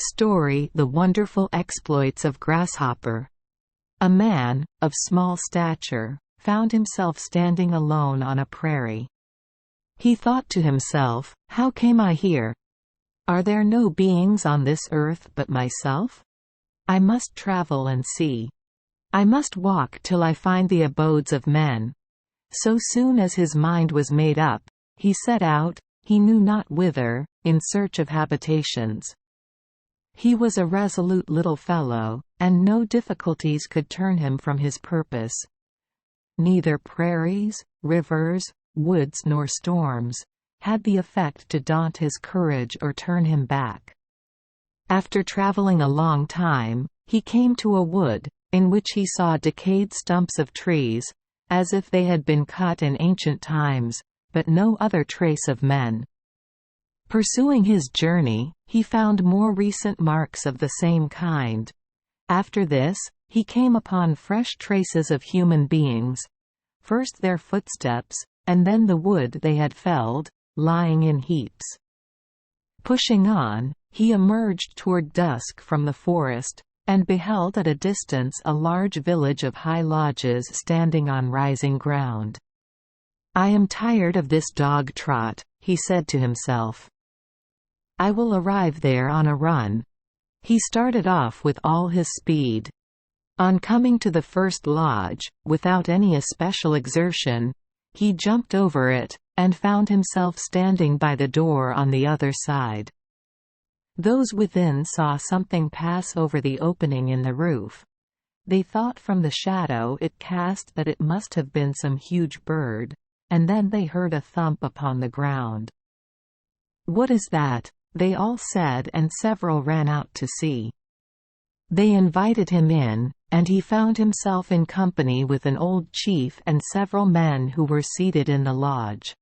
Story: The wonderful exploits of Grasshopper. A man, of small stature, found himself standing alone on a prairie. He thought to himself, "How came I here? Are there no beings on this earth but myself? I must travel and see. I must walk till I find the abodes of men." So soon as his mind was made up, he set out, he knew not whither, in search of habitations. He was a resolute little fellow, and no difficulties could turn him from his purpose. Neither prairies, rivers, woods nor storms had the effect to daunt his courage or turn him back. After traveling a long time, he came to a wood, in which he saw decayed stumps of trees, as if they had been cut in ancient times, but no other trace of men. Pursuing his journey, he found more recent marks of the same kind. After this, he came upon fresh traces of human beings, first their footsteps, and then the wood they had felled, lying in heaps. Pushing on, he emerged toward dusk from the forest, and beheld at a distance a large village of high lodges standing on rising ground. "I am tired of this dog trot," he said to himself. "I will arrive there on a run." He started off with all his speed. On coming to the first lodge, without any especial exertion, he jumped over it, and found himself standing by the door on the other side. Those within saw something pass over the opening in the roof. They thought from the shadow it cast that it must have been some huge bird, and then they heard a thump upon the ground. "What is that?" they all said, and several ran out to see. They invited him in, and he found himself in company with an old chief and several men who were seated in the lodge.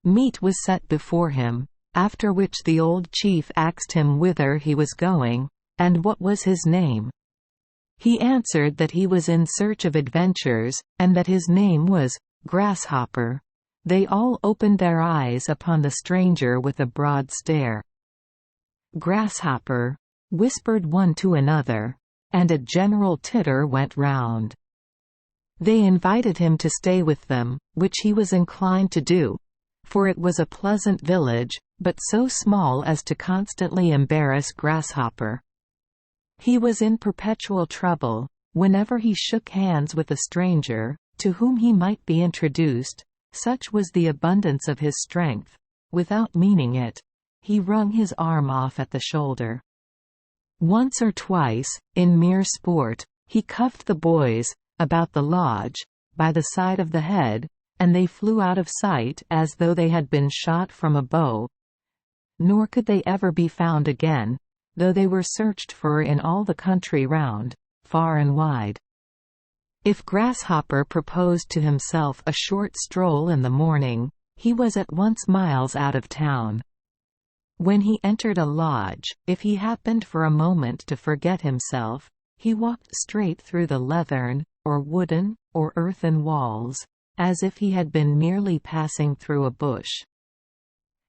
Meat was set before him, after which the old chief asked him whither he was going, and what was his name. He answered that he was in search of adventures, and that his name was Grasshopper. They all opened their eyes upon the stranger with a broad stare. "Grasshopper," whispered one to another, and a general titter went round. They invited him to stay with them, which he was inclined to do, for it was a pleasant village, but so small as to constantly embarrass Grasshopper. He was in perpetual trouble. Whenever he shook hands with a stranger, to whom he might be introduced, such was the abundance of his strength, without meaning it, he wrung his arm off at the shoulder. Once or twice, in mere sport, he cuffed the boys, about the lodge, by the side of the head, and they flew out of sight as though they had been shot from a bow. Nor could they ever be found again, though they were searched for in all the country round, far and wide. If Grasshopper proposed to himself a short stroll in the morning, he was at once miles out of town. When he entered a lodge, if he happened for a moment to forget himself, he walked straight through the leathern, or wooden, or earthen walls, as if he had been merely passing through a bush.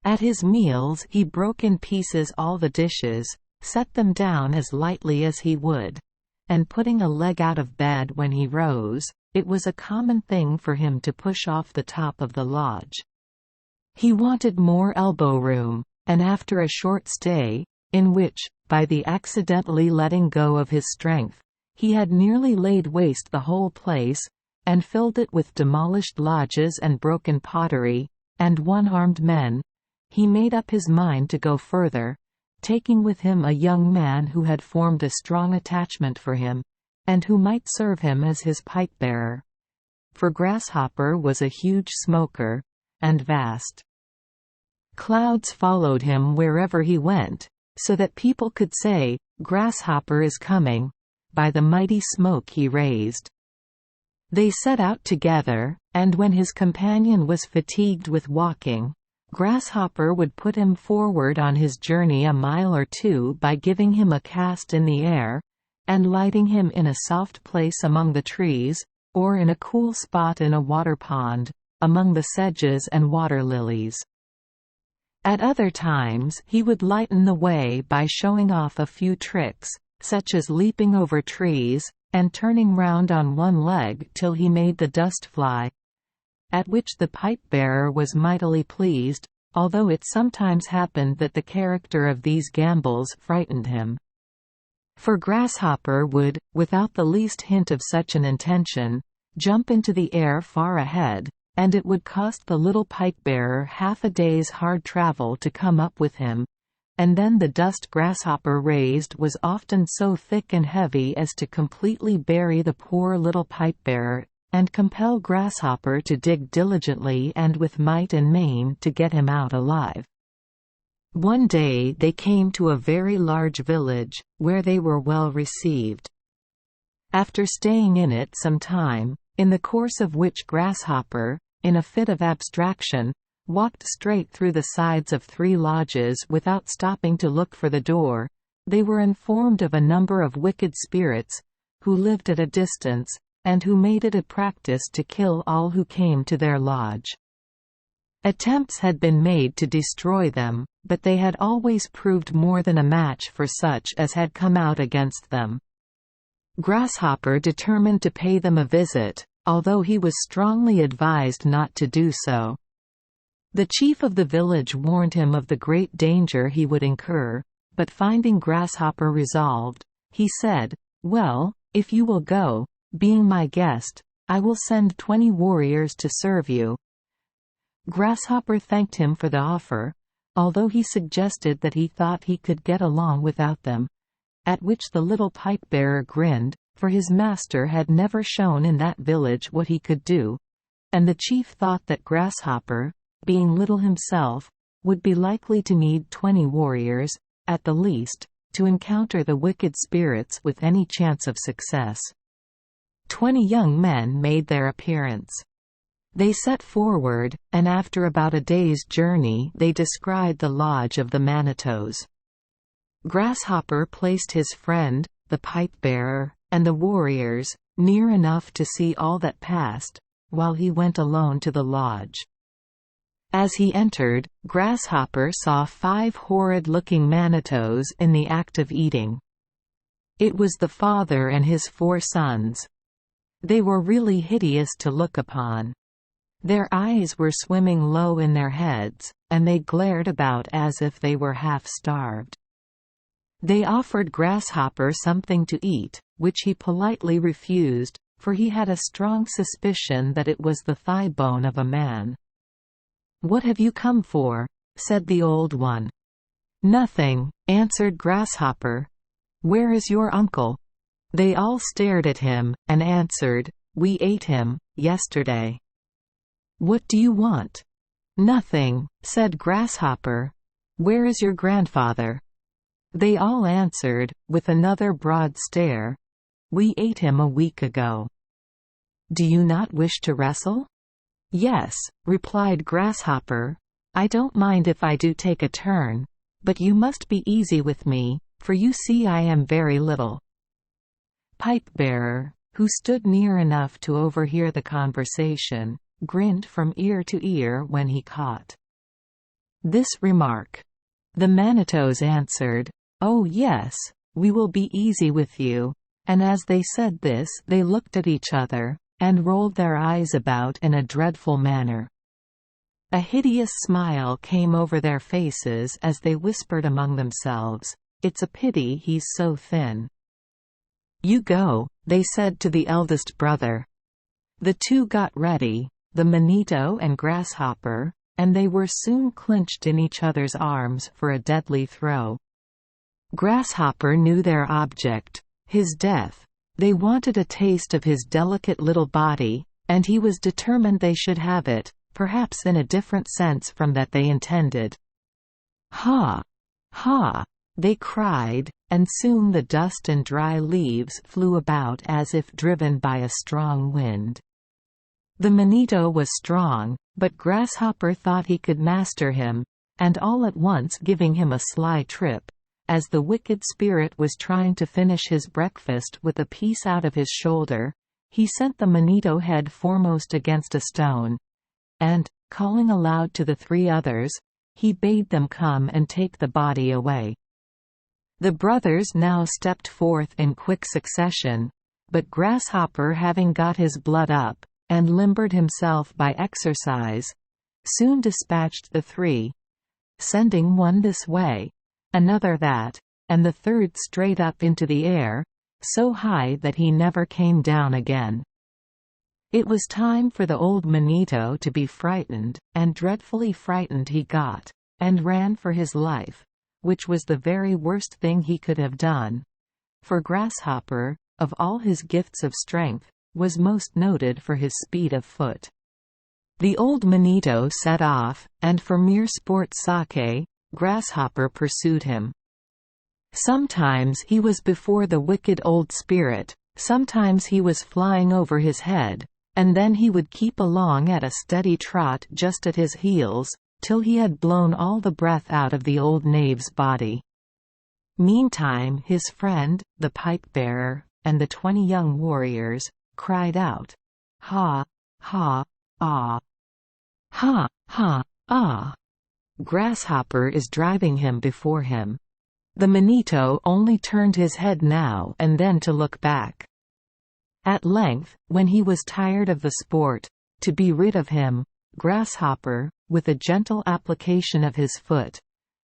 At his meals he broke in pieces all the dishes, set them down as lightly as he would, and putting a leg out of bed when he rose, it was a common thing for him to push off the top of the lodge. He wanted more elbow room, and after a short stay, in which, by the accidentally letting go of his strength, he had nearly laid waste the whole place, and filled it with demolished lodges and broken pottery, and one-armed men, he made up his mind to go further, taking with him a young man who had formed a strong attachment for him, and who might serve him as his pipe-bearer. For Grasshopper was a huge smoker, and vast. Clouds followed him wherever he went, so that people could say, "Grasshopper is coming," by the mighty smoke he raised. They set out together, and when his companion was fatigued with walking, Grasshopper would put him forward on his journey a mile or two by giving him a cast in the air, and lighting him in a soft place among the trees, or in a cool spot in a water pond, among the sedges and water lilies. At other times he would lighten the way by showing off a few tricks, such as leaping over trees, and turning round on one leg till he made the dust fly, at which the pipe-bearer was mightily pleased, although it sometimes happened that the character of these gambols frightened him. For Grasshopper would, without the least hint of such an intention, jump into the air far ahead, and it would cost the little pipe-bearer half a day's hard travel to come up with him, and then the dust Grasshopper raised was often so thick and heavy as to completely bury the poor little pipe-bearer, and compel Grasshopper to dig diligently and with might and main to get him out alive. One day they came to a very large village, where they were well received. After staying in it some time, in the course of which Grasshopper, in a fit of abstraction, walked straight through the sides of 3 lodges without stopping to look for the door, they were informed of a number of wicked spirits, who lived at a distance, and who made it a practice to kill all who came to their lodge. Attempts had been made to destroy them, but they had always proved more than a match for such as had come out against them. Grasshopper determined to pay them a visit, although he was strongly advised not to do so. The chief of the village warned him of the great danger he would incur, but finding Grasshopper resolved, he said, "Well, if you will go, being my guest, I will send 20 warriors to serve you." Grasshopper thanked him for the offer, although he suggested that he thought he could get along without them, at which the little pipe-bearer grinned, for his master had never shown in that village what he could do, and the chief thought that Grasshopper, being little himself, would be likely to need 20 warriors, at the least, to encounter the wicked spirits with any chance of success. 20 young men made their appearance. They set forward, and after about a day's journey they descried the lodge of the Manitos. Grasshopper placed his friend, the pipe-bearer, and the warriors, near enough to see all that passed, while he went alone to the lodge. As he entered, Grasshopper saw 5 horrid-looking Manitos in the act of eating. It was the father and his 4 sons. They were really hideous to look upon. Their eyes were swimming low in their heads, and they glared about as if they were half-starved. They offered Grasshopper something to eat, which he politely refused, for he had a strong suspicion that it was the thigh bone of a man. "What have you come for?" said the old one. "Nothing," answered Grasshopper. "Where is your uncle?" They all stared at him, and answered, "We ate him yesterday." "What do you want?" "Nothing," said Grasshopper. "Where is your grandfather?" They all answered, with another broad stare, "We ate him a week ago." "Do you not wish to wrestle?" "Yes," replied Grasshopper. "I don't mind if I do take a turn, but you must be easy with me, for you see I am very little." Pipe-bearer, who stood near enough to overhear the conversation, grinned from ear to ear when he caught this remark. The Manitos answered, "Oh yes, we will be easy with you," and as they said this they looked at each other, and rolled their eyes about in a dreadful manner. A hideous smile came over their faces as they whispered among themselves, "It's a pity he's so thin." "You go," they said to the eldest brother. The 2 got ready, the Manito and Grasshopper, and they were soon clinched in each other's arms for a deadly throw. Grasshopper knew their object, his death. They wanted a taste of his delicate little body, and he was determined they should have it, perhaps in a different sense from that they intended. "Ha! Ha!" they cried, and soon the dust and dry leaves flew about as if driven by a strong wind. The Manito was strong, but Grasshopper thought he could master him, and all at once giving him a sly trip, as the wicked spirit was trying to finish his breakfast with a piece out of his shoulder, he sent the Manito head foremost against a stone, and, calling aloud to the 3 others, he bade them come and take the body away. The brothers now stepped forth in quick succession, but Grasshopper, having got his blood up, and limbered himself by exercise, soon dispatched the three, sending one this way, another that, and the third straight up into the air, so high that he never came down again. It was time for the old Manito to be frightened, and dreadfully frightened he got, and ran for his life, which was the very worst thing he could have done, for Grasshopper, of all his gifts of strength, was most noted for his speed of foot. The old Manito set off, and for mere sport's sake, Grasshopper pursued him. Sometimes he was before the wicked old spirit, sometimes he was flying over his head, and then he would keep along at a steady trot just at his heels, till he had blown all the breath out of the old knave's body. Meantime his friend, the pipe-bearer, and the 20 young warriors, cried out, "Ha! Ha! Ah! Ha! Ha! Ah! Grasshopper is driving him before him." The Manito only turned his head now and then to look back. At length, when he was tired of the sport, to be rid of him, Grasshopper, with a gentle application of his foot,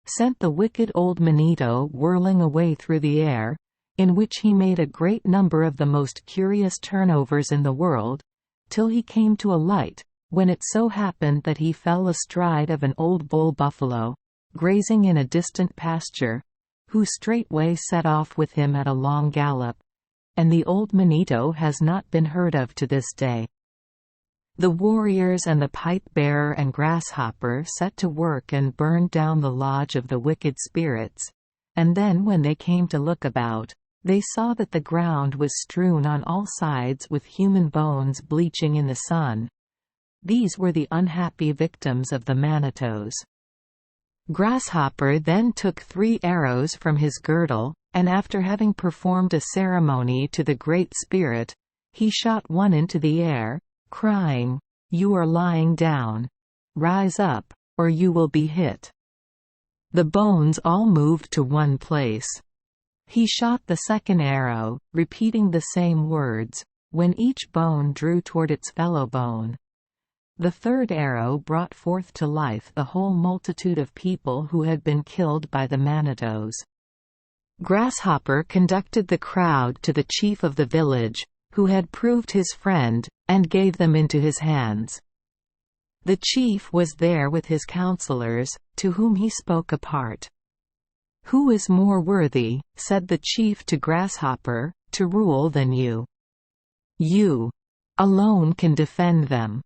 sent the wicked old Manito whirling away through the air, in which he made a great number of the most curious turnovers in the world, till he came to a light, when it so happened that he fell astride of an old bull buffalo, grazing in a distant pasture, who straightway set off with him at a long gallop, and the old Manito has not been heard of to this day. The warriors and the pipe-bearer and Grasshopper set to work and burned down the lodge of the wicked spirits, and then when they came to look about, they saw that the ground was strewn on all sides with human bones bleaching in the sun. These were the unhappy victims of the Manitos. Grasshopper then took 3 arrows from his girdle, and after having performed a ceremony to the Great Spirit, he shot one into the air, crying, "You are lying down. Rise up, or you will be hit." The bones all moved to one place. He shot the second arrow, repeating the same words, when each bone drew toward its fellow bone. The third arrow brought forth to life the whole multitude of people who had been killed by the Manitos. Grasshopper conducted the crowd to the chief of the village, who had proved his friend, and gave them into his hands. The chief was there with his counselors, to whom he spoke apart. "Who is more worthy," said the chief to Grasshopper, "to rule than you? You alone can defend them."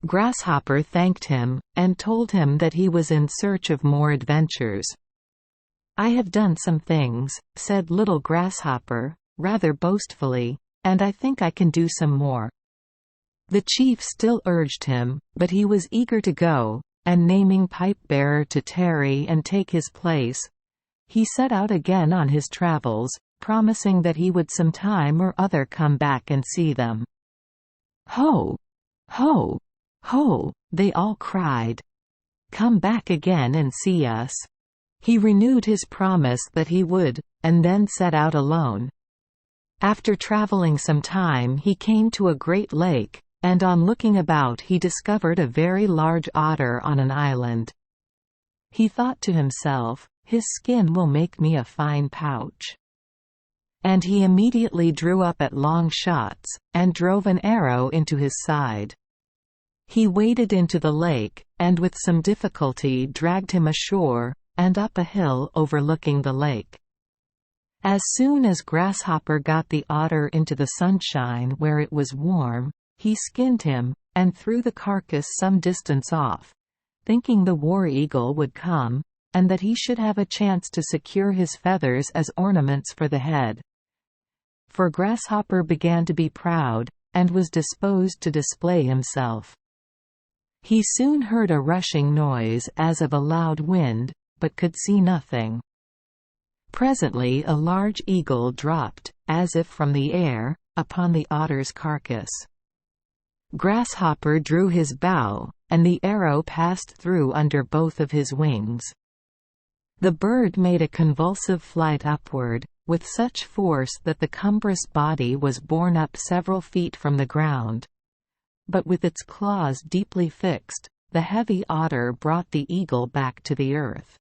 Grasshopper thanked him, and told him that he was in search of more adventures. "I have done some things," said little Grasshopper, rather boastfully, "and I think I can do some more." The chief still urged him, but he was eager to go, and naming Pipe-bearer to tarry and take his place, he set out again on his travels, promising that he would some time or other come back and see them. "Ho! Ho! Ho!" they all cried. "Come back again and see us." He renewed his promise that he would, and then set out alone. After traveling some time he came to a great lake, and on looking about he discovered a very large otter on an island. He thought to himself, "His skin will make me a fine pouch." And he immediately drew up at long shots, and drove an arrow into his side. He waded into the lake, and with some difficulty dragged him ashore, and up a hill overlooking the lake. As soon as Grasshopper got the otter into the sunshine where it was warm, he skinned him, and threw the carcass some distance off, thinking the war eagle would come, and that he should have a chance to secure his feathers as ornaments for the head. For Grasshopper began to be proud, and was disposed to display himself. He soon heard a rushing noise as of a loud wind, but could see nothing. Presently a large eagle dropped, as if from the air, upon the otter's carcass. Grasshopper drew his bow, and the arrow passed through under both of his wings. The bird made a convulsive flight upward, with such force that the cumbrous body was borne up several feet from the ground. But with its claws deeply fixed, the heavy otter brought the eagle back to the earth.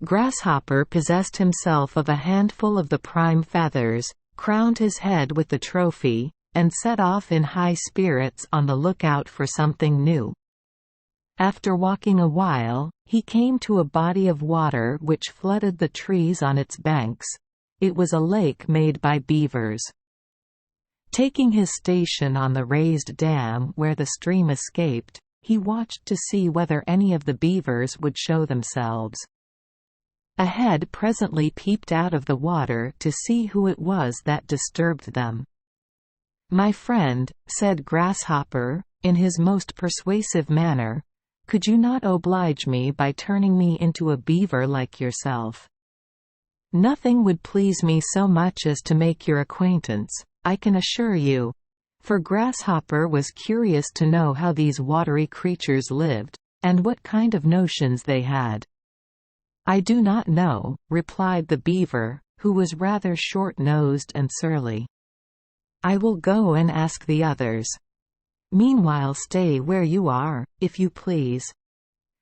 Grasshopper possessed himself of a handful of the prime feathers, crowned his head with the trophy, and set off in high spirits on the lookout for something new. After walking a while, he came to a body of water which flooded the trees on its banks. It was a lake made by beavers. Taking his station on the raised dam where the stream escaped, he watched to see whether any of the beavers would show themselves. A head presently peeped out of the water to see who it was that disturbed them. "My friend," said Grasshopper, in his most persuasive manner, "could you not oblige me by turning me into a beaver like yourself? Nothing would please me so much as to make your acquaintance, I can assure you." For Grasshopper was curious to know how these watery creatures lived, and what kind of notions they had. "I do not know," replied the beaver, who was rather short-nosed and surly. "I will go and ask the others. Meanwhile stay where you are, if you please."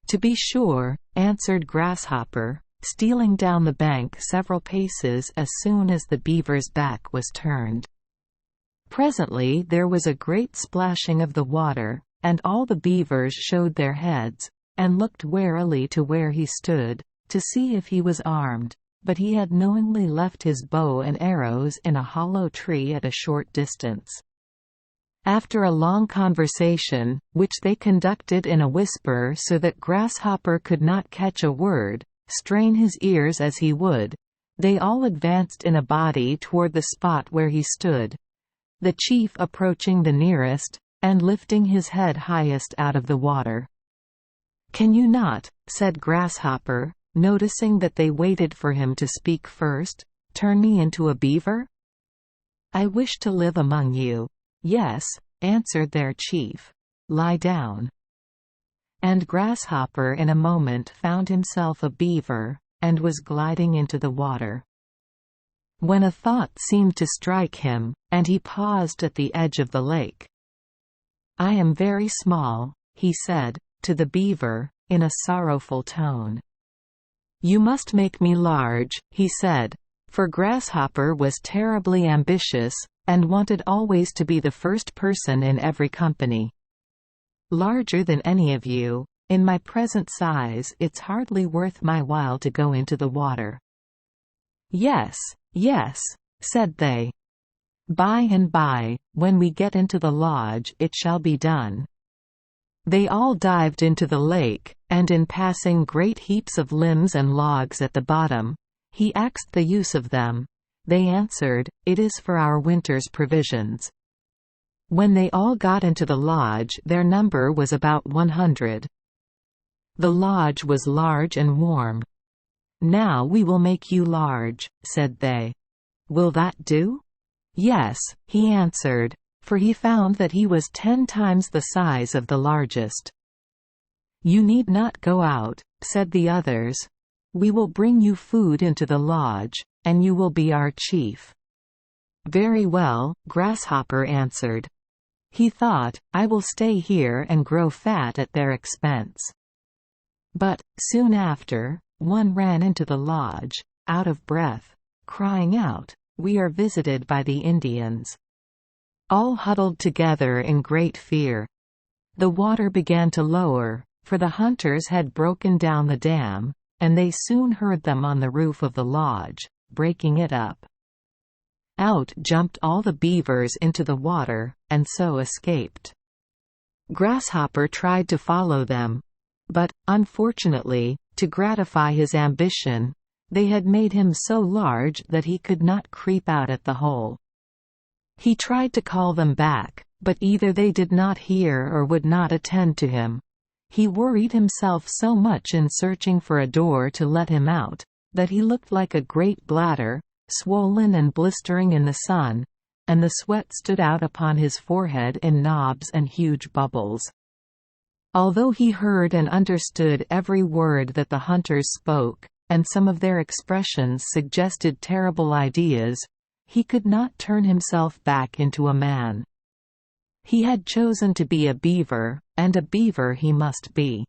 "To be sure," answered Grasshopper, stealing down the bank several paces as soon as the beaver's back was turned. Presently there was a great splashing of the water, and all the beavers showed their heads, and looked warily to where he stood, to see if he was armed, but he had knowingly left his bow and arrows in a hollow tree at a short distance. After a long conversation, which they conducted in a whisper so that Grasshopper could not catch a word, strain his ears as he would, they all advanced in a body toward the spot where he stood, the chief approaching the nearest, and lifting his head highest out of the water. "Can you not," said Grasshopper, noticing that they waited for him to speak first, "turn me into a beaver?" "I wish to live among you." "Yes," answered their chief. "Lie down." And Grasshopper in a moment found himself a beaver, and was gliding into the water. When a thought seemed to strike him, and he paused at the edge of the lake. "I am very small," he said, to the beaver, in a sorrowful tone. "You must make me large," he said, for Grasshopper was terribly ambitious, and wanted always to be the first person in every company. "Larger than any of you. In my present size it's hardly worth my while to go into the water." "Yes, yes," said they. "By and by, when we get into the lodge it shall be done." They all dived into the lake, and in passing great heaps of limbs and logs at the bottom, he asked the use of them. They answered, "It is for our winter's provisions." When they all got into the lodge their number was about 100. The lodge was large and warm. "Now we will make you large," said they. "Will that do?" "Yes," he answered, for he found that he was 10 times the size of the largest. "You need not go out," said the others. "We will bring you food into the lodge, and you will be our chief." "Very well," Grasshopper answered. He thought, "I will stay here and grow fat at their expense." But, soon after, one ran into the lodge, out of breath, crying out, "We are visited by the Indians." All huddled together in great fear. The water began to lower, for the hunters had broken down the dam, and they soon heard them on the roof of the lodge, breaking it up. Out jumped all the beavers into the water, and so escaped. Grasshopper tried to follow them, but, unfortunately, to gratify his ambition, they had made him so large that he could not creep out at the hole. He tried to call them back, but either they did not hear or would not attend to him. He worried himself so much in searching for a door to let him out, that he looked like a great bladder, swollen and blistering in the sun, and the sweat stood out upon his forehead in knobs and huge bubbles. Although he heard and understood every word that the hunters spoke, and some of their expressions suggested terrible ideas, he could not turn himself back into a man. He had chosen to be a beaver, and a beaver he must be.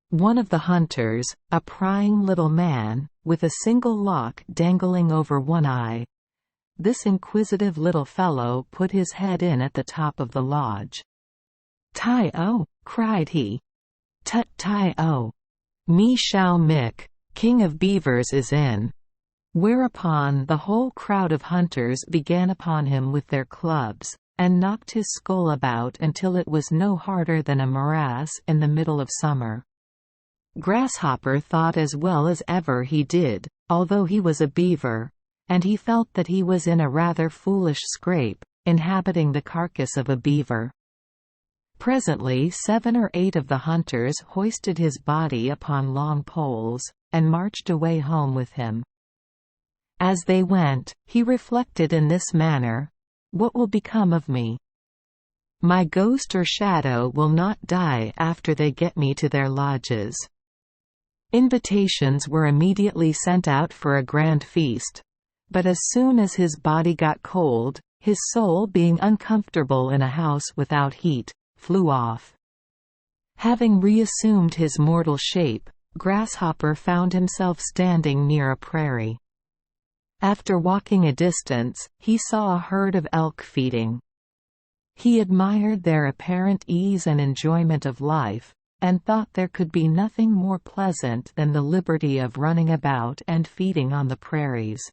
One of the hunters, a prying little man, with a single lock dangling over one eye. This inquisitive little fellow put his head in at the top of the lodge. "Tai-o!" cried he. "Tut Tai-o! Me Shao Mick, King of Beavers is in." Whereupon the whole crowd of hunters began upon him with their clubs, and knocked his skull about until it was no harder than a morass in the middle of summer. Grasshopper thought as well as ever he did, although he was a beaver, and he felt that he was in a rather foolish scrape, inhabiting the carcass of a beaver. Presently 7 or 8 of the hunters hoisted his body upon long poles, and marched away home with him. As they went, he reflected in this manner, "What will become of me? My ghost or shadow will not die after they get me to their lodges." Invitations were immediately sent out for a grand feast, but as soon as his body got cold, his soul being uncomfortable in a house without heat, flew off. Having reassumed his mortal shape, Grasshopper found himself standing near a prairie. After walking a distance, he saw a herd of elk feeding. He admired their apparent ease and enjoyment of life, and thought there could be nothing more pleasant than the liberty of running about and feeding on the prairies.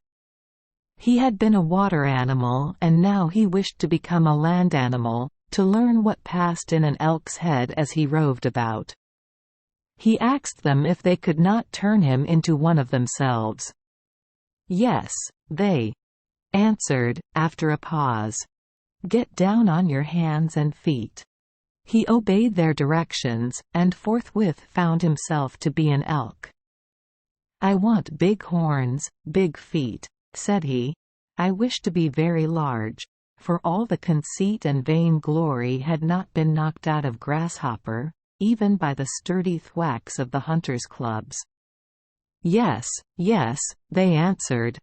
He had been a water animal, and now he wished to become a land animal, to learn what passed in an elk's head as he roved about. He asked them if they could not turn him into one of themselves. "Yes," they answered, after a pause. "Get down on your hands and feet." He obeyed their directions, and forthwith found himself to be an elk. "I want big horns, big feet," said he. "I wish to be very large," for all the conceit and vain glory had not been knocked out of Grasshopper, even by the sturdy thwacks of the hunters' clubs. "Yes, yes," they answered.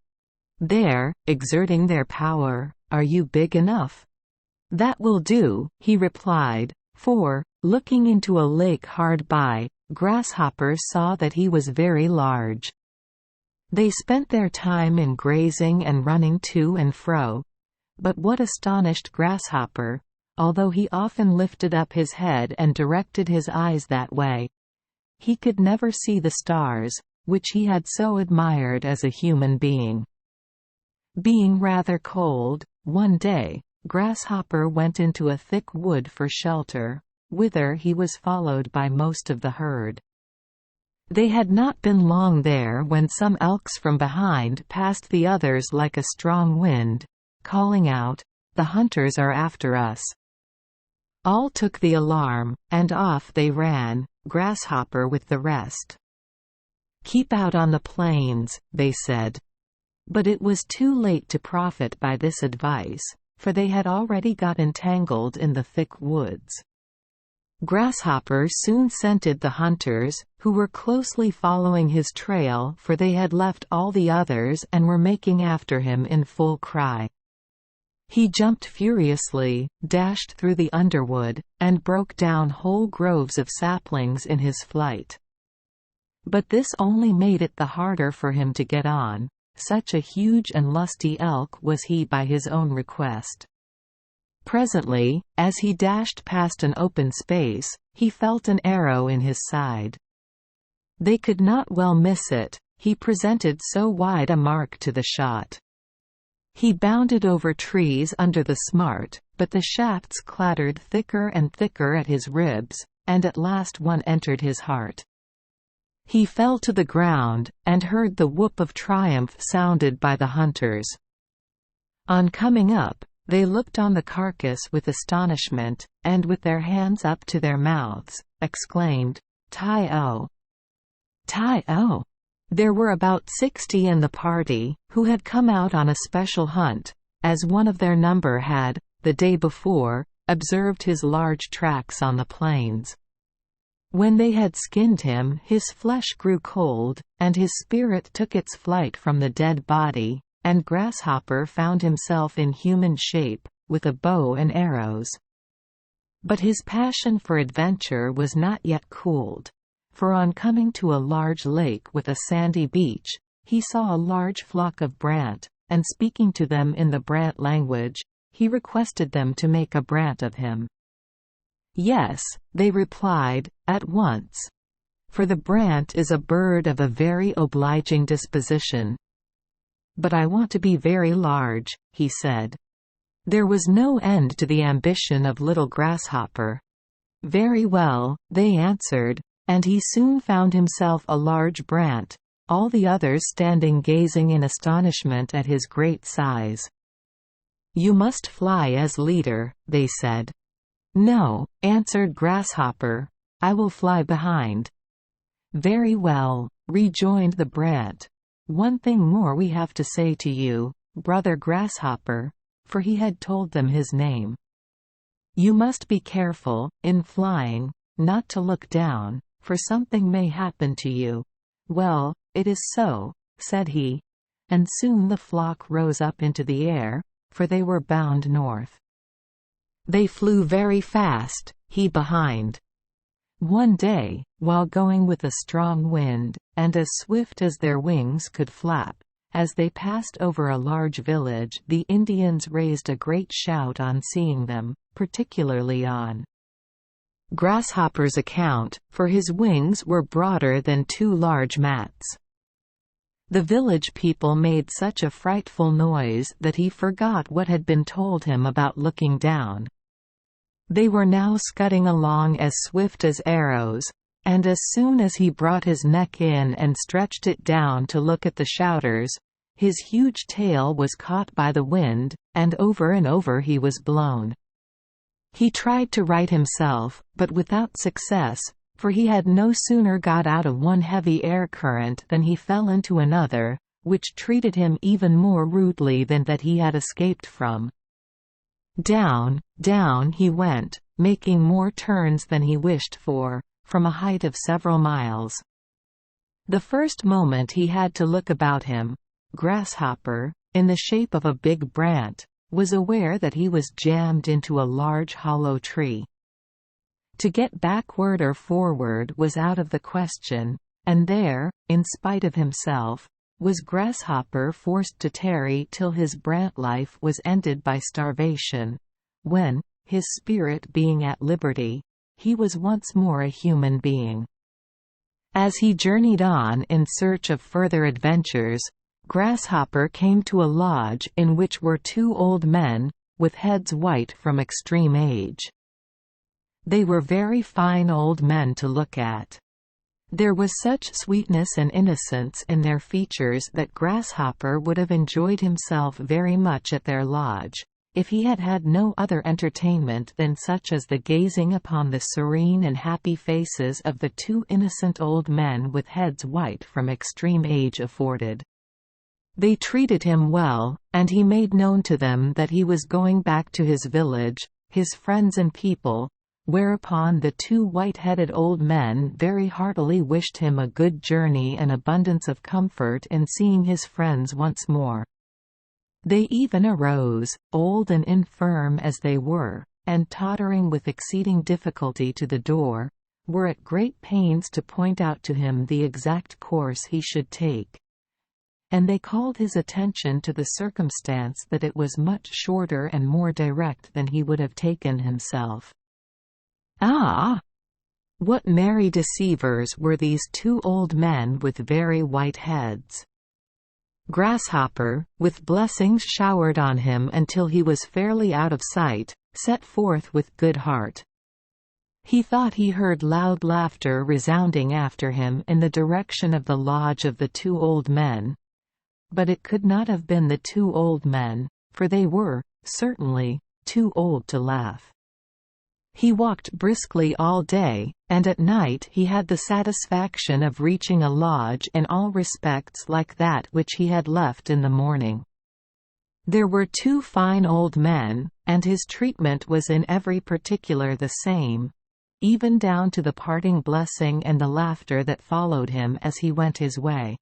"There, exerting their power, are you big enough?" "That will do," he replied, for, looking into a lake hard by, Grasshopper saw that he was very large. They spent their time in grazing and running to and fro. But what astonished Grasshopper, although he often lifted up his head and directed his eyes that way, he could never see the stars, which he had so admired as a human being. Being rather cold, one day, Grasshopper went into a thick wood for shelter, whither he was followed by most of the herd. They had not been long there when some elks from behind passed the others like a strong wind, calling out, "The hunters are after us." All took the alarm, and off they ran, Grasshopper with the rest. "Keep out on the plains," they said. But it was too late to profit by this advice, for they had already got entangled in the thick woods. Grasshopper soon scented the hunters, who were closely following his trail, for they had left all the others and were making after him in full cry. He jumped furiously, dashed through the underwood, and broke down whole groves of saplings in his flight. But this only made it the harder for him to get on, such a huge and lusty elk was he by his own request. Presently, as he dashed past an open space, he felt an arrow in his side. They could not well miss it, he presented so wide a mark to the shot. He bounded over trees under the smart, but the shafts clattered thicker and thicker at his ribs, and at last one entered his heart. He fell to the ground, and heard the whoop of triumph sounded by the hunters. On coming up, they looked on the carcass with astonishment, and with their hands up to their mouths, exclaimed, "Tai-o! Tai-o!" There were about 60 in the party, who had come out on a special hunt, as one of their number had, the day before, observed his large tracks on the plains. When they had skinned him, his flesh grew cold, and his spirit took its flight from the dead body, and Grasshopper found himself in human shape, with a bow and arrows. But his passion for adventure was not yet cooled, for on coming to a large lake with a sandy beach, he saw a large flock of brant, and speaking to them in the brant language, he requested them to make a brant of him. "Yes," they replied, "at once. For the brant is a bird of a very obliging disposition." "But I want to be very large," he said. There was no end to the ambition of little Grasshopper. "Very well," they answered, and he soon found himself a large brant, all the others standing gazing in astonishment at his great size. "You must fly as leader," they said. "No," answered Grasshopper, "I will fly behind." "Very well," rejoined the brant. "One thing more we have to say to you, brother Grasshopper," for he had told them his name. "You must be careful, in flying, not to look down, for something may happen to you." "Well, it is so," said he, and soon the flock rose up into the air, for they were bound north. They flew very fast, he behind. One day, while going with a strong wind, and as swift as their wings could flap, as they passed over a large village, the Indians raised a great shout on seeing them, particularly on Grasshopper's account, for his wings were broader than two large mats. The village people made such a frightful noise that he forgot what had been told him about looking down. They were now scudding along as swift as arrows, and as soon as he brought his neck in and stretched it down to look at the shouters, his huge tail was caught by the wind, and over he was blown. He tried to right himself, but without success, for he had no sooner got out of one heavy air current than he fell into another, which treated him even more rudely than that he had escaped from. Down, down he went, making more turns than he wished for, from a height of several miles. The first moment he had to look about him, Grasshopper, in the shape of a big brant, was aware that he was jammed into a large hollow tree. To get backward or forward was out of the question, and there, in spite of himself, was Grasshopper forced to tarry till his brant life was ended by starvation, when, his spirit being at liberty, he was once more a human being. As he journeyed on in search of further adventures, Grasshopper came to a lodge in which were two old men, with heads white from extreme age. They were very fine old men to look at. There was such sweetness and innocence in their features that Grasshopper would have enjoyed himself very much at their lodge, if he had had no other entertainment than such as the gazing upon the serene and happy faces of the two innocent old men with heads white from extreme age afforded. They treated him well, and he made known to them that he was going back to his village, his friends and people, whereupon the two white-headed old men very heartily wished him a good journey and abundance of comfort in seeing his friends once more. They even arose, old and infirm as they were, and tottering with exceeding difficulty to the door, were at great pains to point out to him the exact course he should take. And they called his attention to the circumstance that it was much shorter and more direct than he would have taken himself. Ah! What merry deceivers were these two old men with very white heads! Grasshopper, with blessings showered on him until he was fairly out of sight, set forth with good heart. He thought he heard loud laughter resounding after him in the direction of the lodge of the two old men. But it could not have been the two old men, for they were, certainly, too old to laugh. He walked briskly all day, and at night he had the satisfaction of reaching a lodge in all respects like that which he had left in the morning. There were two fine old men, and his treatment was in every particular the same. even down to the parting blessing and the laughter that followed him as he went his way.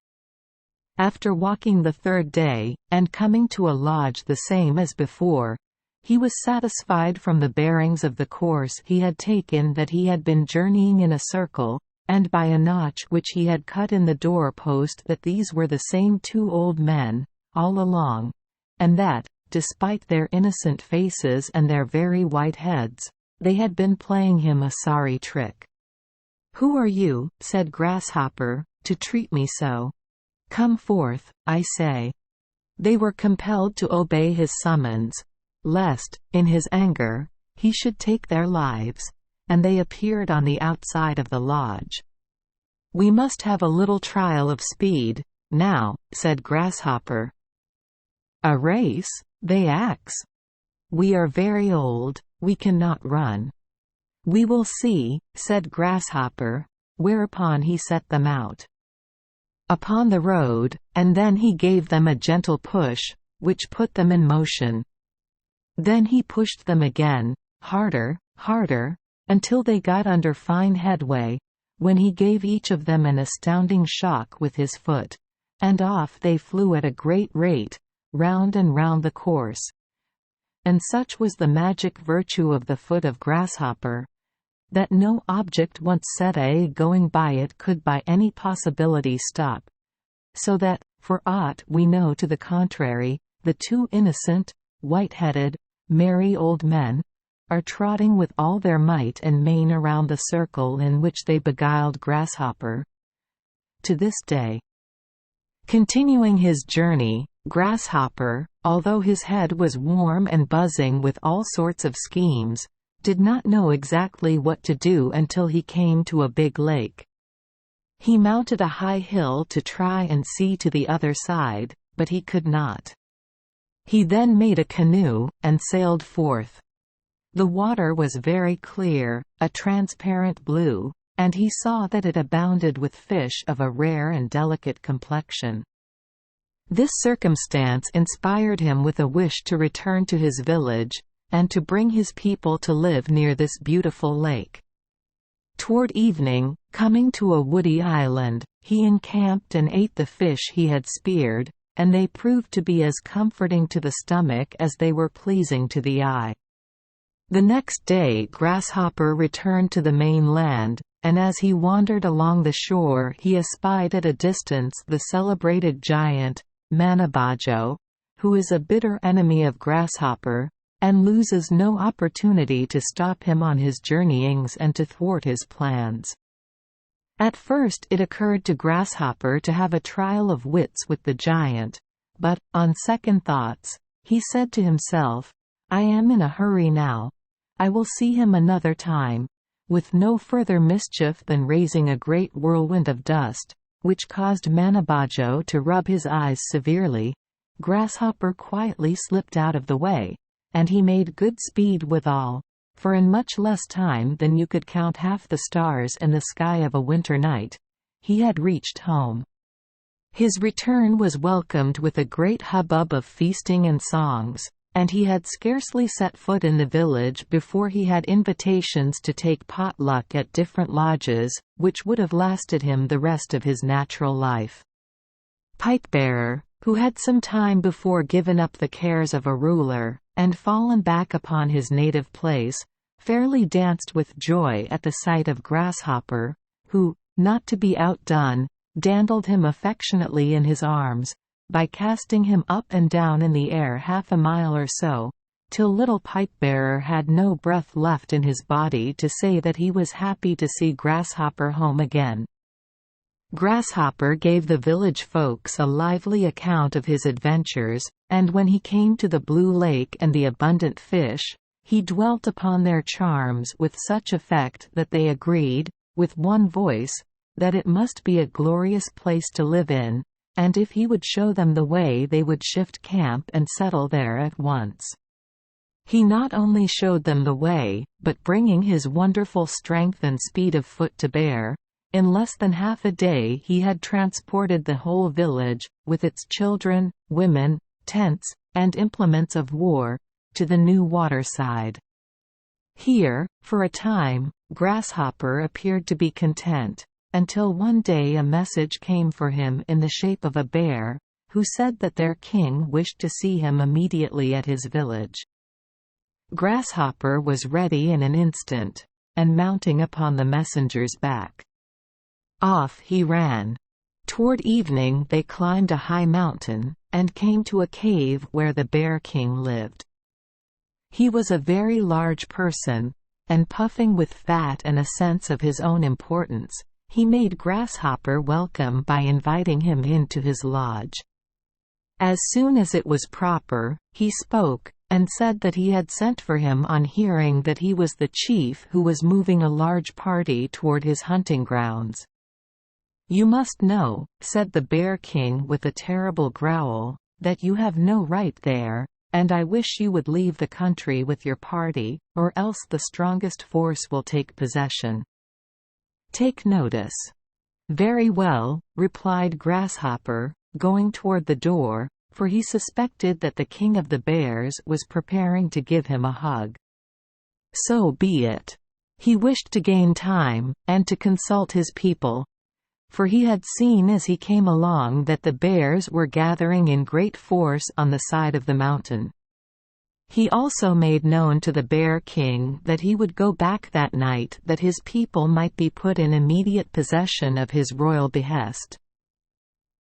After walking the third day, and coming to a lodge the same as before, he was satisfied from the bearings of the course he had taken that he had been journeying in a circle, and by a notch which he had cut in the door-post that these were the same two old men, all along, and that, despite their innocent faces and their very white heads, they had been playing him a sorry trick. "Who are you," said Grasshopper, "to treat me so? Come forth, I say." They were compelled to obey his summons, lest, in his anger, he should take their lives, and they appeared on the outside of the lodge. "We must have a little trial of speed, now," said Grasshopper. "A race?" they asked. "We are very old, we cannot run." "We will see," said Grasshopper, whereupon he set them out upon the road, and then he gave them a gentle push, which put them in motion. Then he pushed them again, harder, harder, until they got under fine headway, when he gave each of them an astounding shock with his foot, and off they flew at a great rate, round and round the course. And such was the magic virtue of the foot of Grasshopper, that no object once set going by it could by any possibility stop, so that, for aught we know to the contrary, the two innocent, white-headed, merry old men are trotting with all their might and main around the circle in which they beguiled Grasshopper, to this day. Continuing his journey, Grasshopper, although his head was warm and buzzing with all sorts of schemes, did not know exactly what to do until he came to a big lake. He mounted a high hill to try and see to the other side, but he could not. He then made a canoe, and sailed forth. The water was very clear, a transparent blue, and he saw that it abounded with fish of a rare and delicate complexion. This circumstance inspired him with a wish to return to his village, and to bring his people to live near this beautiful lake. Toward evening, coming to a woody island, he encamped and ate the fish he had speared, and they proved to be as comforting to the stomach as they were pleasing to the eye. The next day Grasshopper returned to the main land, and as he wandered along the shore he espied at a distance the celebrated giant, Manabajo, who is a bitter enemy of Grasshopper, and loses no opportunity to stop him on his journeyings and to thwart his plans. At first it occurred to Grasshopper to have a trial of wits with the giant, but, on second thoughts, he said to himself, "I am in a hurry now. I will see him another time," with no further mischief than raising a great whirlwind of dust, which caused Manabajo to rub his eyes severely. Grasshopper quietly slipped out of the way, and he made good speed withal, for in much less time than you could count half the stars in the sky of a winter night, he had reached home. His return was welcomed with a great hubbub of feasting and songs, and he had scarcely set foot in the village before he had invitations to take pot-luck at different lodges, which would have lasted him the rest of his natural life. Pipe-bearer, who had some time before given up the cares of a ruler, and fallen back upon his native place, fairly danced with joy at the sight of Grasshopper, who, not to be outdone, dandled him affectionately in his arms, by casting him up and down in the air half a mile or so, till little Pipe-bearer had no breath left in his body to say that he was happy to see Grasshopper home again. Grasshopper gave the village folks a lively account of his adventures, and when he came to the blue lake and the abundant fish, he dwelt upon their charms with such effect that they agreed, with one voice, that it must be a glorious place to live in, and if he would show them the way they would shift camp and settle there at once. He not only showed them the way, but bringing his wonderful strength and speed of foot to bear, in less than half a day he had transported the whole village, with its children, women, tents, and implements of war, to the new waterside. Here, for a time, Grasshopper appeared to be content, until one day a message came for him in the shape of a bear, who said that their king wished to see him immediately at his village. Grasshopper was ready in an instant, and mounting upon the messenger's back, off he ran. Toward evening they climbed a high mountain, and came to a cave where the Bear King lived. He was a very large person, and puffing with fat and a sense of his own importance, he made Grasshopper welcome by inviting him into his lodge. As soon as it was proper, he spoke, and said that he had sent for him on hearing that he was the chief who was moving a large party toward his hunting grounds. "You must know," said the Bear King with a terrible growl, "that you have no right there, and I wish you would leave the country with your party, or else the strongest force will take possession. Take notice." "Very well," replied Grasshopper, going toward the door, for he suspected that the King of the Bears was preparing to give him a hug. So be it. He wished to gain time, and to consult his people, for he had seen as he came along that the bears were gathering in great force on the side of the mountain. He also made known to the Bear King that he would go back that night that his people might be put in immediate possession of his royal behest.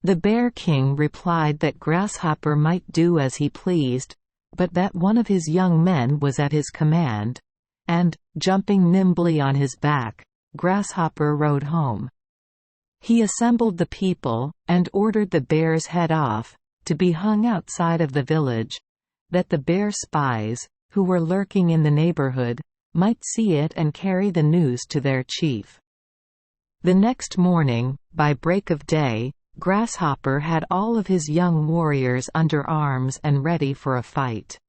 The Bear King replied that Grasshopper might do as he pleased, but that one of his young men was at his command, and, jumping nimbly on his back, Grasshopper rode home. He assembled the people, and ordered the bear's head off, to be hung outside of the village, that the bear spies, who were lurking in the neighborhood, might see it and carry the news to their chief. The next morning, by break of day, Grasshopper had all of his young warriors under arms and ready for a fight.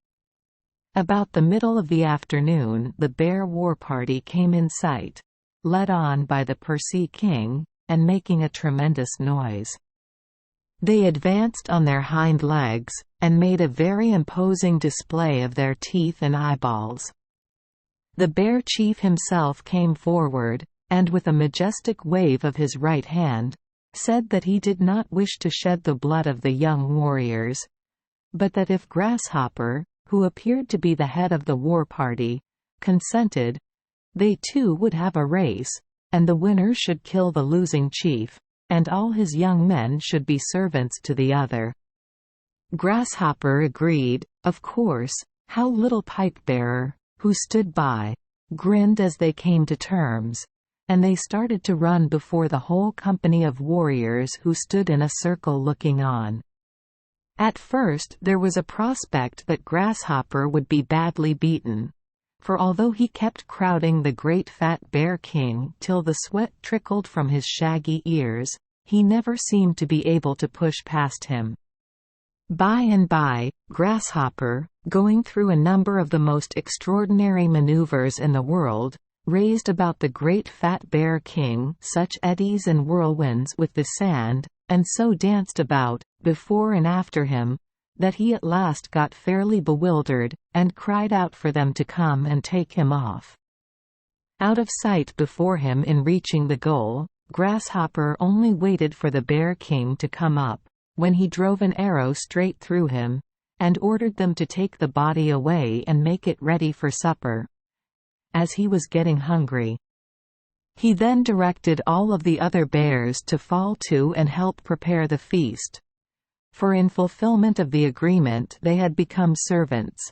About the middle of the afternoon the bear war party came in sight, led on by the Persea King, and making a tremendous noise. They advanced on their hind legs, and made a very imposing display of their teeth and eyeballs. The bear chief himself came forward, and with a majestic wave of his right hand, said that he did not wish to shed the blood of the young warriors, but that if Grasshopper, who appeared to be the head of the war party, consented, they too would have a race, and the winner should kill the losing chief, and all his young men should be servants to the other. Grasshopper agreed, of course. How little Pipebearer, who stood by, grinned as they came to terms, and they started to run before the whole company of warriors who stood in a circle looking on. At first there was a prospect that Grasshopper would be badly beaten, for although he kept crowding the great fat Bear King till the sweat trickled from his shaggy ears, he never seemed to be able to push past him. By and by, Grasshopper, going through a number of the most extraordinary maneuvers in the world, raised about the great fat Bear King such eddies and whirlwinds with the sand, and so danced about, before and after him, that he at last got fairly bewildered, and cried out for them to come and take him off. Out of sight before him in reaching the goal, Grasshopper only waited for the Bear King to come up, when he drove an arrow straight through him, and ordered them to take the body away and make it ready for supper, as he was getting hungry. He then directed all of the other bears to fall to and help prepare the feast, for in fulfillment of the agreement they had become servants.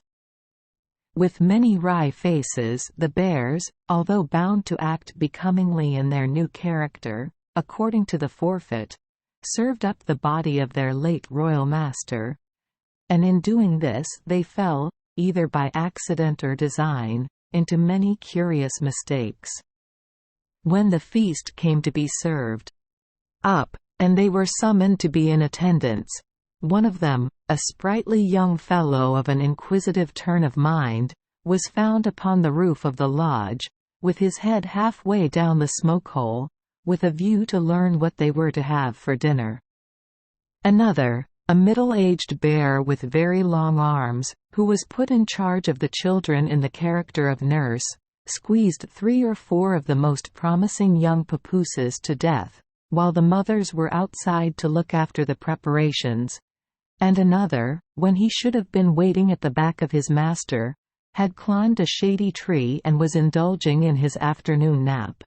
With many wry faces the bears, although bound to act becomingly in their new character, according to the forfeit, served up the body of their late royal master, and in doing this they fell, either by accident or design, into many curious mistakes. When the feast came to be served up, and they were summoned to be in attendance, one of them, a sprightly young fellow of an inquisitive turn of mind, was found upon the roof of the lodge, with his head halfway down the smoke-hole, with a view to learn what they were to have for dinner. Another, a middle-aged bear with very long arms, who was put in charge of the children in the character of nurse, squeezed 3 or 4 of the most promising young papooses to death, while the mothers were outside to look after the preparations, and another, when he should have been waiting at the back of his master, had climbed a shady tree and was indulging in his afternoon nap.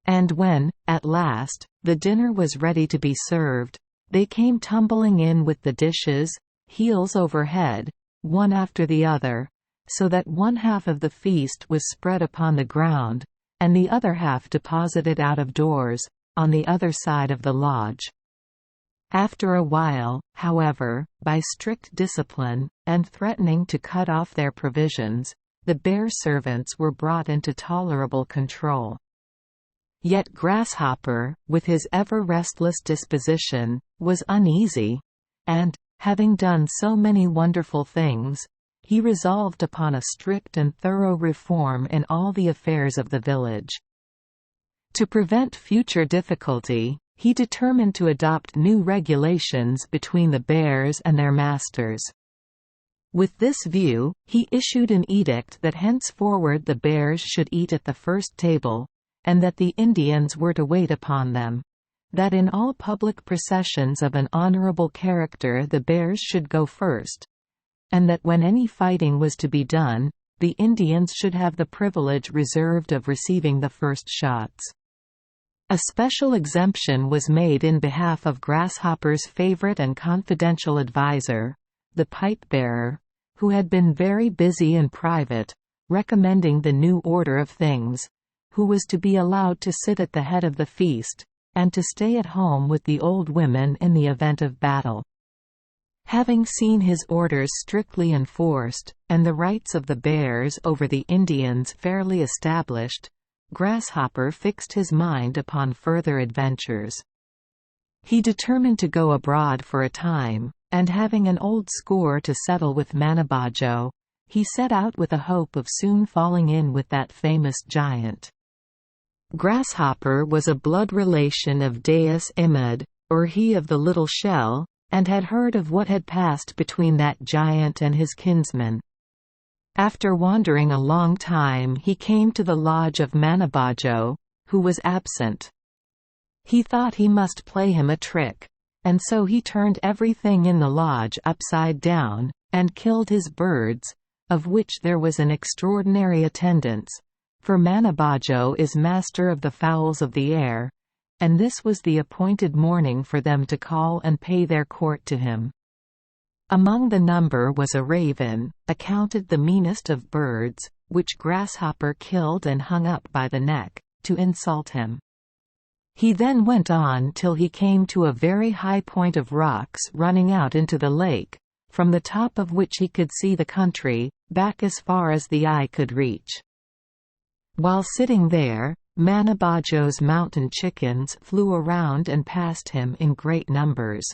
And when, at last, the dinner was ready to be served, they came tumbling in with the dishes, heels over head, one after the other, so that one half of the feast was spread upon the ground, and the other half deposited out of doors, on the other side of the lodge. After a while, however, by strict discipline, and threatening to cut off their provisions, the bear servants were brought into tolerable control. Yet Grasshopper, with his ever restless disposition, was uneasy, and, having done so many wonderful things, he resolved upon a strict and thorough reform in all the affairs of the village. To prevent future difficulty, he determined to adopt new regulations between the bears and their masters. With this view, he issued an edict that henceforward the bears should eat at the first table, and that the Indians were to wait upon them, that in all public processions of an honorable character the bears should go first, and that when any fighting was to be done, the Indians should have the privilege reserved of receiving the first shots. A special exemption was made in behalf of Grasshopper's favorite and confidential adviser, the pipe-bearer, who had been very busy in private, recommending the new order of things, who was to be allowed to sit at the head of the feast, and to stay at home with the old women in the event of battle. Having seen his orders strictly enforced, and the rights of the bears over the Indians fairly established, Grasshopper fixed his mind upon further adventures. He determined to go abroad for a time, and having an old score to settle with Manabajo, he set out with a hope of soon falling in with that famous giant. Grasshopper was a blood relation of Deus Imid, or he of the little shell, and had heard of what had passed between that giant and his kinsman. After wandering a long time he came to the lodge of Manabajo, who was absent. He thought he must play him a trick, and so he turned everything in the lodge upside down, and killed his birds, of which there was an extraordinary attendance, for Manabajo is master of the fowls of the air, and this was the appointed morning for them to call and pay their court to him. Among the number was a raven, accounted the meanest of birds, which Grasshopper killed and hung up by the neck, to insult him. He then went on till he came to a very high point of rocks running out into the lake, from the top of which he could see the country, back as far as the eye could reach. While sitting there, Manabajo's mountain chickens flew around and passed him in great numbers.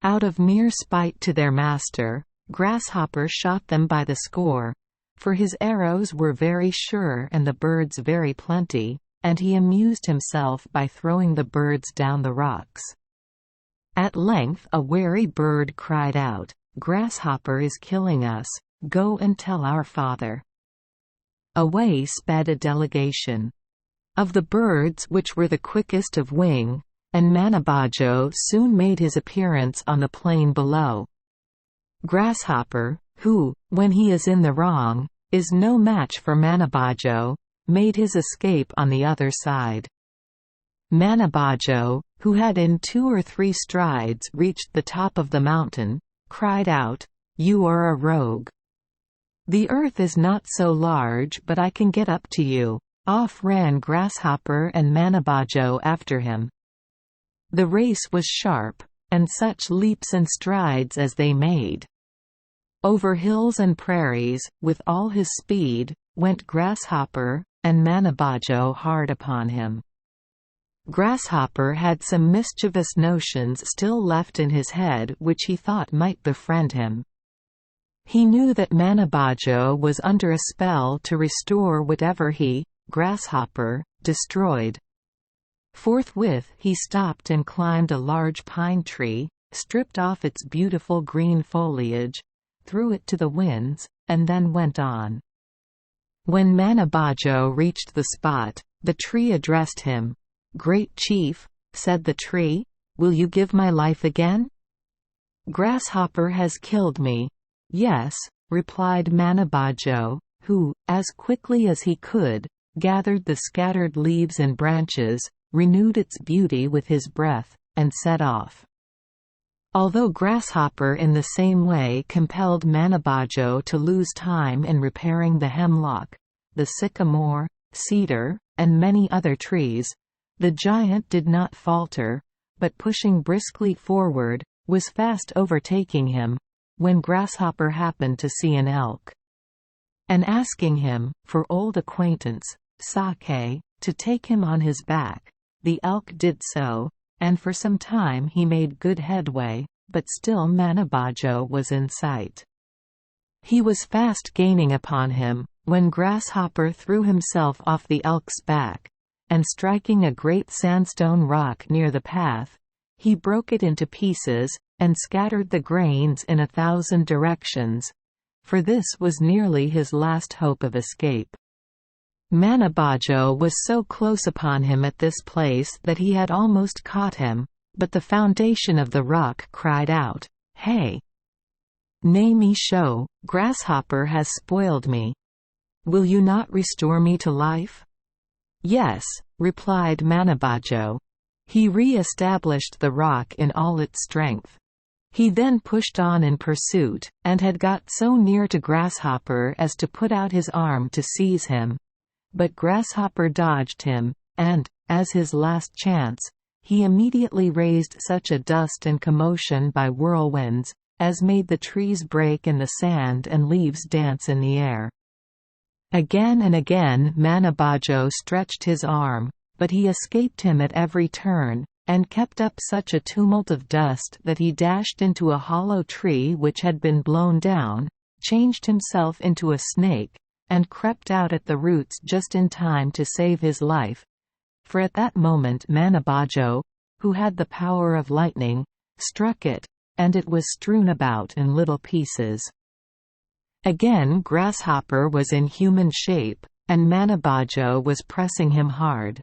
Out of mere spite to their master, Grasshopper shot them by the score, for his arrows were very sure and the birds very plenty, and he amused himself by throwing the birds down the rocks. At length a wary bird cried out, "Grasshopper is killing us, go and tell our father." Away sped a delegation of the birds which were the quickest of wing, and Manabajo soon made his appearance on the plain below. Grasshopper, who, when he is in the wrong, is no match for Manabajo, made his escape on the other side. Manabajo, who had in 2 or 3 strides reached the top of the mountain, cried out, "You are a rogue. The earth is not so large but I can get up to you." Off ran Grasshopper and Manabajo after him. The race was sharp, and such leaps and strides as they made! Over hills and prairies, with all his speed, went Grasshopper, and Manabajo hard upon him. Grasshopper had some mischievous notions still left in his head which he thought might befriend him. He knew that Manabajo was under a spell to restore whatever he, Grasshopper, destroyed. Forthwith he stopped and climbed a large pine tree, stripped off its beautiful green foliage, threw it to the winds, and then went on. When Manabajo reached the spot, the tree addressed him. "Great chief," said the tree, "will you give my life again?" "Grasshopper has killed me." "Yes," replied Manabajo, who, as quickly as he could, gathered the scattered leaves and branches, renewed its beauty with his breath, and set off. Although Grasshopper in the same way compelled Manabajo to lose time in repairing the hemlock, the sycamore, cedar, and many other trees, the giant did not falter, but pushing briskly forward, was fast overtaking him, when Grasshopper happened to see an elk. And asking him, for old acquaintance, Sake, to take him on his back, the elk did so, and for some time he made good headway, but still Manabajo was in sight. He was fast gaining upon him, when Grasshopper threw himself off the elk's back, and striking a great sandstone rock near the path, he broke it into pieces, and scattered the grains in 1,000 directions, for this was nearly his last hope of escape. Manabajo was so close upon him at this place that he had almost caught him, but the foundation of the rock cried out, "Hey! Nay me show, Grasshopper has spoiled me. Will you not restore me to life?" "Yes," replied Manabajo. He re-established the rock in all its strength. He then pushed on in pursuit, and had got so near to Grasshopper as to put out his arm to seize him. But Grasshopper dodged him, and, as his last chance, he immediately raised such a dust and commotion by whirlwinds, as made the trees break in the sand and leaves dance in the air. Again and again Manabajo stretched his arm, but he escaped him at every turn, and kept up such a tumult of dust that he dashed into a hollow tree which had been blown down, changed himself into a snake, and crept out at the roots just in time to save his life, for at that moment Manabajo, who had the power of lightning, struck it, and it was strewn about in little pieces. Again Grasshopper was in human shape, and Manabajo was pressing him hard.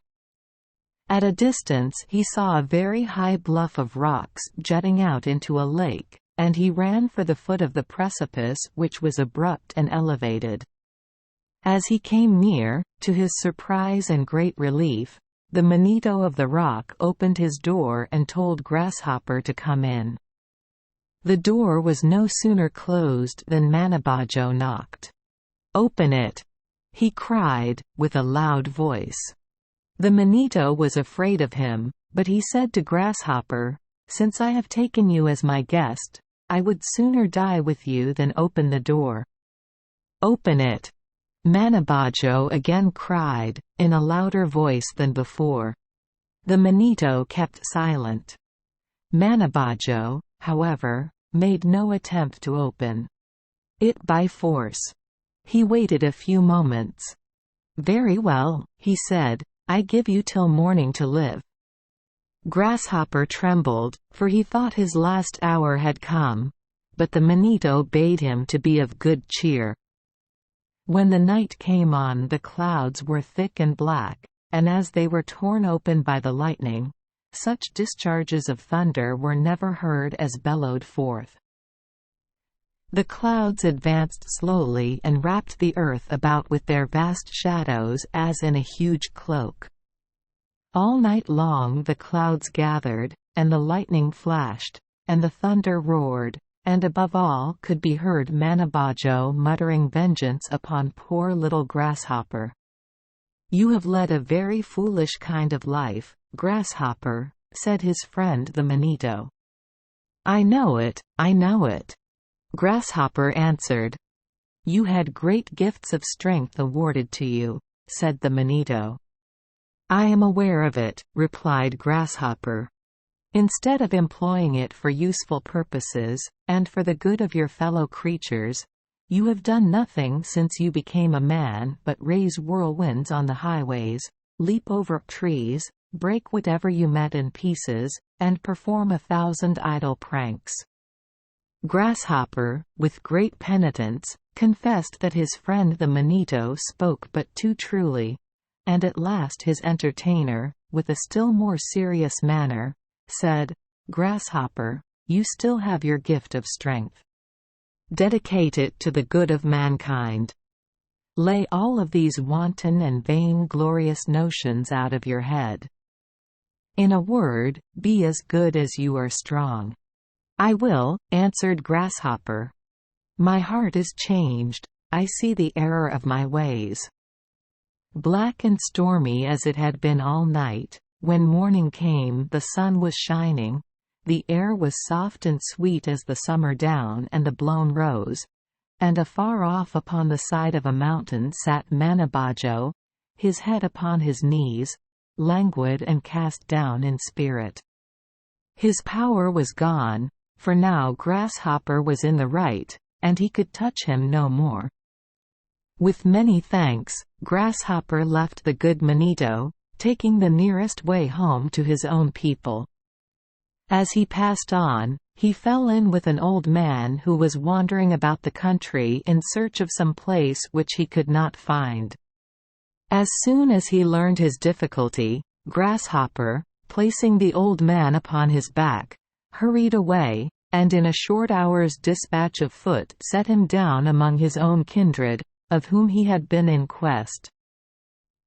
At a distance he saw a very high bluff of rocks jutting out into a lake, and he ran for the foot of the precipice, which was abrupt and elevated. As he came near, to his surprise and great relief, the manito of the rock opened his door and told Grasshopper to come in. The door was no sooner closed than Manabajo knocked. "Open it!" he cried, with a loud voice. The manito was afraid of him, but he said to Grasshopper, "Since I have taken you as my guest, I would sooner die with you than open the door." "Open it!" Manabajo again cried, in a louder voice than before. The manito kept silent. Manabajo, however, made no attempt to open it by force. He waited a few moments. "Very well," he said, "I give you till morning to live." Grasshopper trembled, for he thought his last hour had come, but the manito bade him to be of good cheer. When the night came on, the clouds were thick and black, and as they were torn open by the lightning, such discharges of thunder were never heard as bellowed forth. The clouds advanced slowly and wrapped the earth about with their vast shadows as in a huge cloak. All night long the clouds gathered, and the lightning flashed, and the thunder roared, and above all could be heard Manabajo muttering vengeance upon poor little Grasshopper. "You have led a very foolish kind of life, Grasshopper," said his friend the manito. "I know it, I know it," Grasshopper answered. "You had great gifts of strength awarded to you," said the manito. "I am aware of it," replied Grasshopper. "Instead of employing it for useful purposes, and for the good of your fellow creatures, you have done nothing since you became a man but raise whirlwinds on the highways, leap over trees, break whatever you met in pieces, and perform 1,000 idle pranks." Grasshopper, with great penitence, confessed that his friend the Manito spoke but too truly, and at last his entertainer, with a still more serious manner, said, "Grasshopper, you still have your gift of strength. Dedicate it to the good of mankind. Lay all of these wanton and vain-glorious notions out of your head. In a word, be as good as you are strong." "I will," answered Grasshopper. "My heart is changed, I see the error of my ways." Black and stormy as it had been all night, when morning came the sun was shining, the air was soft and sweet as the summer down and the blown rose, and afar off upon the side of a mountain sat Manabajo, his head upon his knees, languid and cast down in spirit. His power was gone, for now Grasshopper was in the right, and he could touch him no more. With many thanks, Grasshopper left the good Manito, taking the nearest way home to his own people. As he passed on, he fell in with an old man who was wandering about the country in search of some place which he could not find. As soon as he learned his difficulty, Grasshopper, placing the old man upon his back, hurried away, and in a short hour's dispatch of foot set him down among his own kindred, of whom he had been in quest.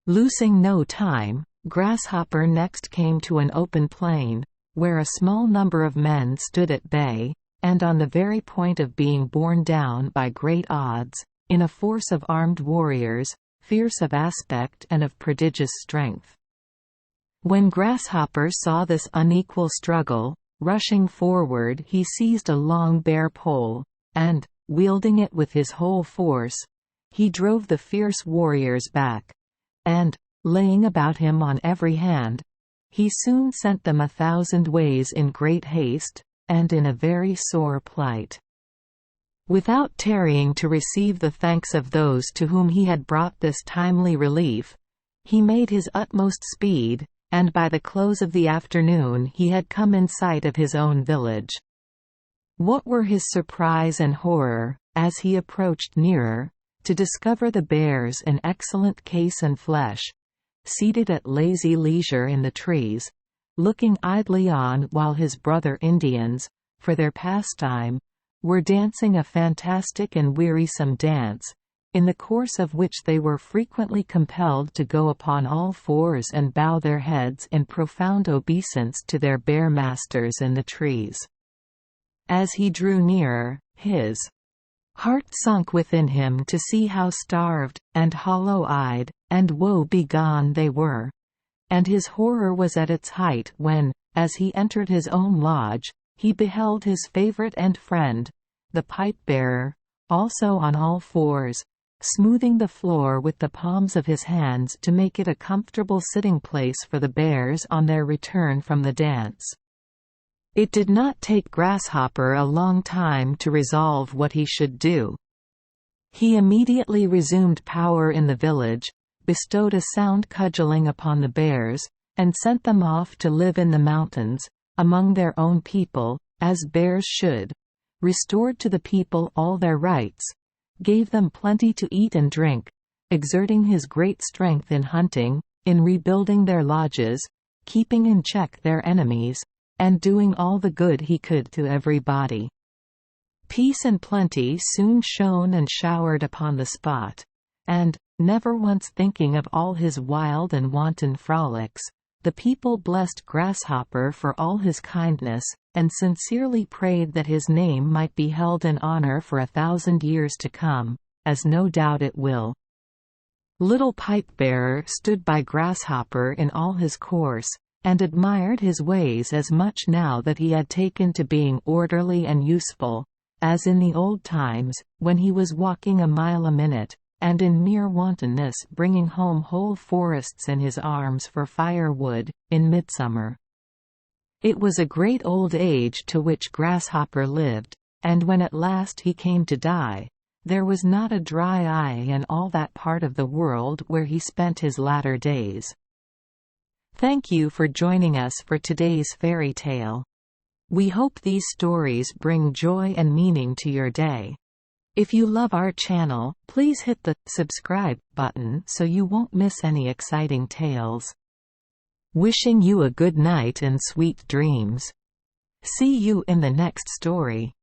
Losing no time, Grasshopper next came to an open plain, where a small number of men stood at bay, and on the very point of being borne down by great odds, in a force of armed warriors, fierce of aspect and of prodigious strength. When Grasshopper saw this unequal struggle, rushing forward he seized a long bare pole, and, wielding it with his whole force, he drove the fierce warriors back, and, laying about him on every hand, he soon sent them 1,000 ways in great haste, and in a very sore plight. Without tarrying to receive the thanks of those to whom he had brought this timely relief, he made his utmost speed, and by the close of the afternoon he had come in sight of his own village. What were his surprise and horror, as he approached nearer, to discover the bears in excellent case and flesh, seated at lazy leisure in the trees, looking idly on while his brother Indians, for their pastime, were dancing a fantastic and wearisome dance, in the course of which they were frequently compelled to go upon all fours and bow their heads in profound obeisance to their bear masters in the trees. As he drew nearer, his heart sunk within him to see how starved, and hollow-eyed, and woe-begone they were, and his horror was at its height when, as he entered his own lodge, he beheld his favorite and friend, the pipe-bearer, also on all fours, smoothing the floor with the palms of his hands to make it a comfortable sitting place for the bears on their return from the dance. It did not take Grasshopper a long time to resolve what he should do. He immediately resumed power in the village, bestowed a sound cudgelling upon the bears, and sent them off to live in the mountains, among their own people, as bears should, restored to the people all their rights, gave them plenty to eat and drink, exerting his great strength in hunting, in rebuilding their lodges, keeping in check their enemies, and doing all the good he could to everybody. Peace and plenty soon shone and showered upon the spot, and, never once thinking of all his wild and wanton frolics, the people blessed Grasshopper for all his kindness, and sincerely prayed that his name might be held in honor for 1,000 years to come, as no doubt it will. Little Pipe-bearer stood by Grasshopper in all his course, and admired his ways as much now that he had taken to being orderly and useful, as in the old times, when he was walking a mile a minute, and in mere wantonness bringing home whole forests in his arms for firewood, in midsummer. It was a great old age to which Grasshopper lived, and when at last he came to die, there was not a dry eye in all that part of the world where he spent his latter days. Thank you for joining us for today's fairy tale. We hope these stories bring joy and meaning to your day. If you love our channel, please hit the subscribe button so you won't miss any exciting tales. Wishing you a good night and sweet dreams. See you in the next story.